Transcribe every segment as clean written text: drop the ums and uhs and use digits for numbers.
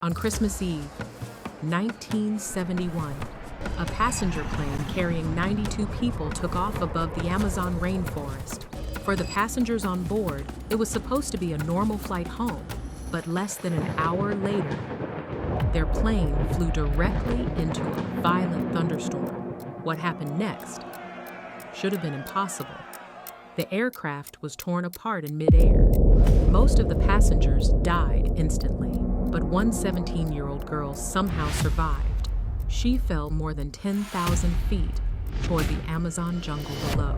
On Christmas Eve, 1971, a passenger plane carrying 92 people took off above the Amazon rainforest. For the passengers on board, it was supposed to be a normal flight home, but less than an hour later, their plane flew directly into a violent thunderstorm. What happened next should have been impossible. The aircraft was torn apart in midair. Most of the passengers died instantly, but one 17-year-old girl somehow survived. She fell more than 10,000 feet toward the Amazon jungle below.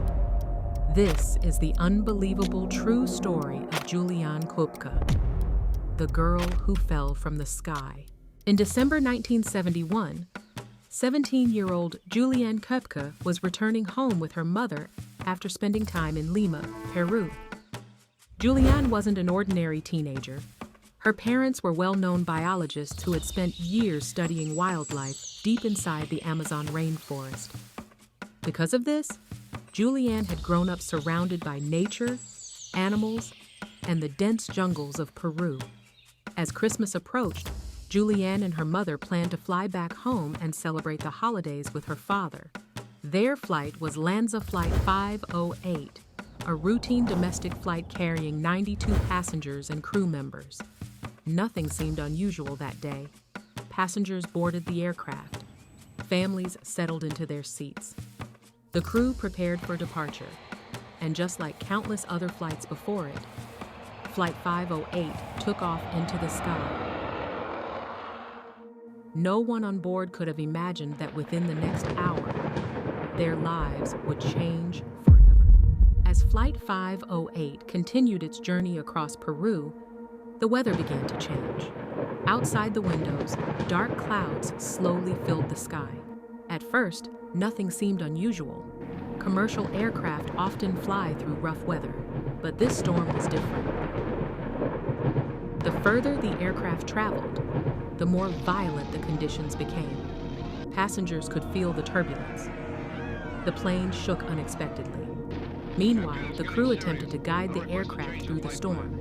This is the unbelievable true story of Juliane Koepcke, the girl who fell from the sky. In December 1971, 17-year-old Juliane Koepcke was returning home with her mother after spending time in Lima, Peru. Juliane wasn't an ordinary teenager. Her parents were well-known biologists who had spent years studying wildlife deep inside the Amazon rainforest. Because of this, Juliane had grown up surrounded by nature, animals, and the dense jungles of Peru. As Christmas approached, Juliane and her mother planned to fly back home and celebrate the holidays with her father. Their flight was Lanza Flight 508, a routine domestic flight carrying 92 passengers and crew members. Nothing seemed unusual that day. Passengers boarded the aircraft. Families settled into their seats. The crew prepared for departure, and just like countless other flights before it, Flight 508 took off into the sky. No one on board could have imagined that within the next hour, their lives would change forever. As Flight 508 continued its journey across Peru, the weather began to change. Outside the windows, dark clouds slowly filled the sky. At first, nothing seemed unusual. Commercial aircraft often fly through rough weather, but this storm was different. The further the aircraft traveled, the more violent the conditions became. Passengers could feel the turbulence. The plane shook unexpectedly. Meanwhile, the crew attempted to guide the aircraft through the storm.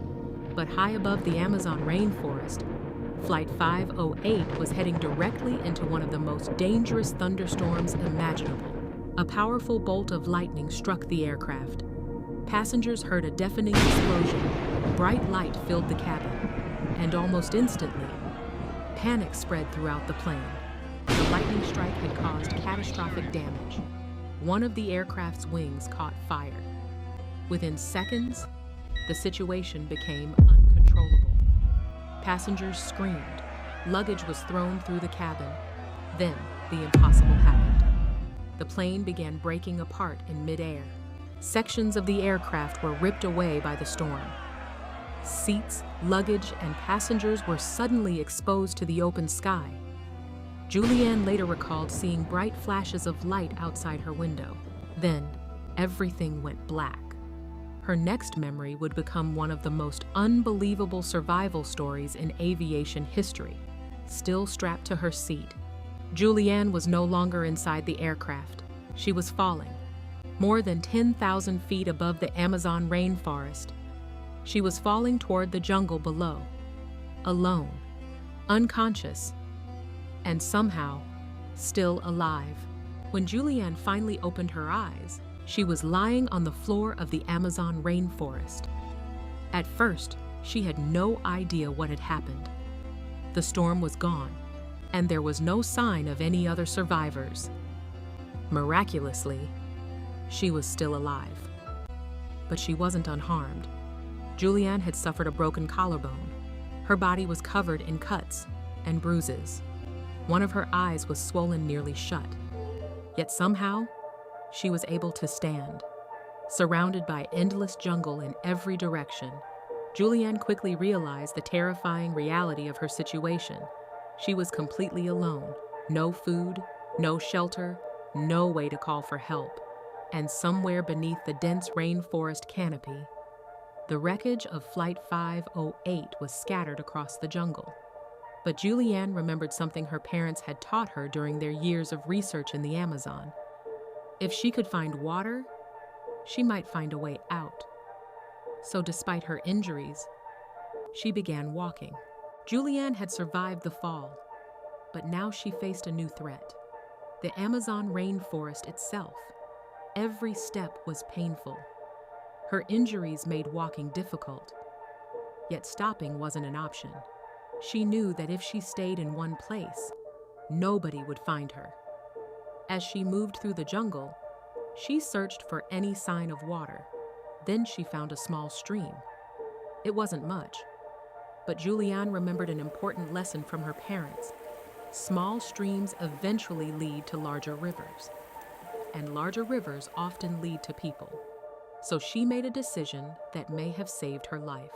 But high above the Amazon rainforest, Flight 508 was heading directly into one of the most dangerous thunderstorms imaginable. A powerful bolt of lightning struck the aircraft. Passengers heard a deafening explosion. Bright light filled the cabin, and almost instantly, panic spread throughout the plane. The lightning strike had caused catastrophic damage. One of the aircraft's wings caught fire. Within seconds, the situation became uncontrollable. Passengers screamed. Luggage was thrown through the cabin. Then, the impossible happened. The plane began breaking apart in midair. Sections of the aircraft were ripped away by the storm. Seats, luggage, and passengers were suddenly exposed to the open sky. Juliane later recalled seeing bright flashes of light outside her window. Then, everything went black. Her next memory would become one of the most unbelievable survival stories in aviation history. Still strapped to her seat, Juliane was no longer inside the aircraft. She was falling, more than 10,000 feet above the Amazon rainforest. She was falling toward the jungle below, alone, unconscious, and somehow still alive. When Juliane finally opened her eyes, she was lying on the floor of the Amazon rainforest. At first, she had no idea what had happened. The storm was gone, and there was no sign of any other survivors. Miraculously, she was still alive. But she wasn't unharmed. Juliane had suffered a broken collarbone. Her body was covered in cuts and bruises. One of her eyes was swollen nearly shut. Yet somehow, she was able to stand. Surrounded by endless jungle in every direction, Juliane quickly realized the terrifying reality of her situation. She was completely alone. No food, no shelter, no way to call for help. And somewhere beneath the dense rainforest canopy, the wreckage of Flight 508 was scattered across the jungle. But Juliane remembered something her parents had taught her during their years of research in the Amazon. If she could find water, she might find a way out. So despite her injuries, she began walking. Juliane had survived the fall, but now she faced a new threat: the Amazon rainforest itself. Every step was painful. Her injuries made walking difficult, yet stopping wasn't an option. She knew that if she stayed in one place, nobody would find her. As she moved through the jungle, she searched for any sign of water. Then she found a small stream. It wasn't much, but Juliane remembered an important lesson from her parents. Small streams eventually lead to larger rivers, and larger rivers often lead to people. So she made a decision that may have saved her life.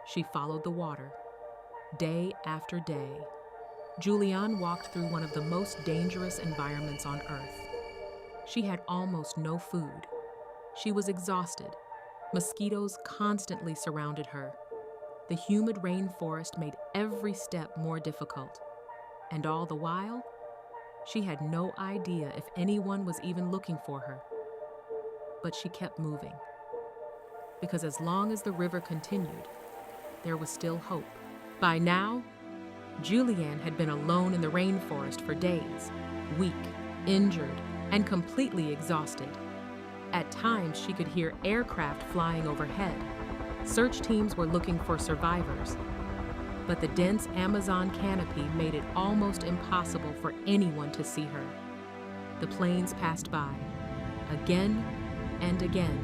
She followed the water. Day after day, Juliane walked through one of the most dangerous environments on Earth. She had almost no food. She was exhausted. Mosquitoes constantly surrounded her. The humid rainforest made every step more difficult. And all the while, she had no idea if anyone was even looking for her. But she kept moving. Because as long as the river continued, there was still hope. By now, Juliane had been alone in the rainforest for days, weak, injured, and completely exhausted. At times, she could hear aircraft flying overhead. Search teams were looking for survivors, but the dense Amazon canopy made it almost impossible for anyone to see her. The planes passed by, again and again,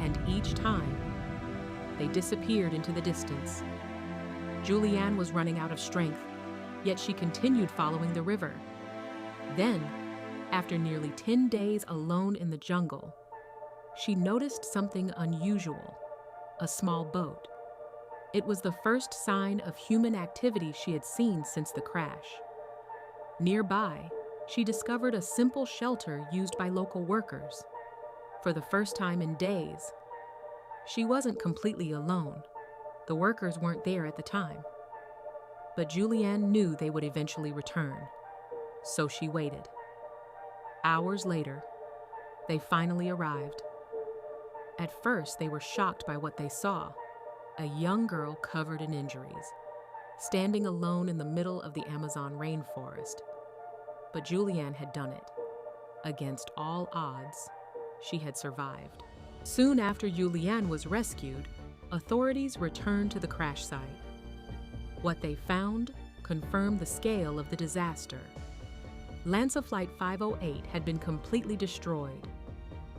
and each time, they disappeared into the distance. Juliane was running out of strength, yet she continued following the river. Then, after nearly 10 days alone in the jungle, she noticed something unusual: a small boat. It was the first sign of human activity she had seen since the crash. Nearby, she discovered a simple shelter used by local workers. For the first time in days, she wasn't completely alone. The workers weren't there at the time. But Juliane knew they would eventually return, so she waited. Hours later, they finally arrived. At first, they were shocked by what they saw: a young girl covered in injuries, standing alone in the middle of the Amazon rainforest. But Juliane had done it. Against all odds, she had survived. Soon after Juliane was rescued, authorities returned to the crash site. What they found confirmed the scale of the disaster. Lanza Flight 508 had been completely destroyed.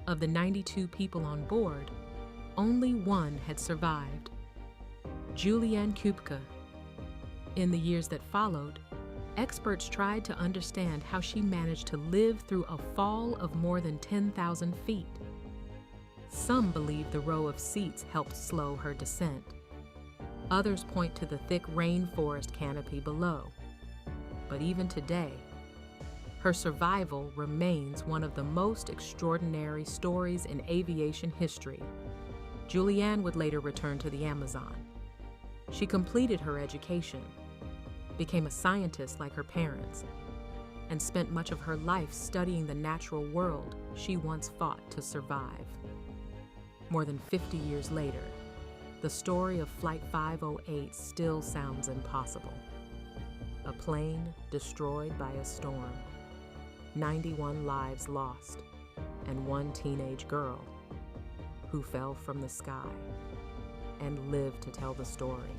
Of the 92 people on board, only one had survived: Juliane Koepcke. In the years that followed, experts tried to understand how she managed to live through a fall of more than 10,000 feet. Some believe the row of seats helped slow her descent. Others point to the thick rainforest canopy below. But even today, her survival remains one of the most extraordinary stories in aviation history. Juliane would later return to the Amazon. She completed her education, became a scientist like her parents, and spent much of her life studying the natural world she once fought to survive. More than 50 years later, the story of Flight 508 still sounds impossible. A plane destroyed by a storm, 91 lives lost, and one teenage girl who fell from the sky and lived to tell the story.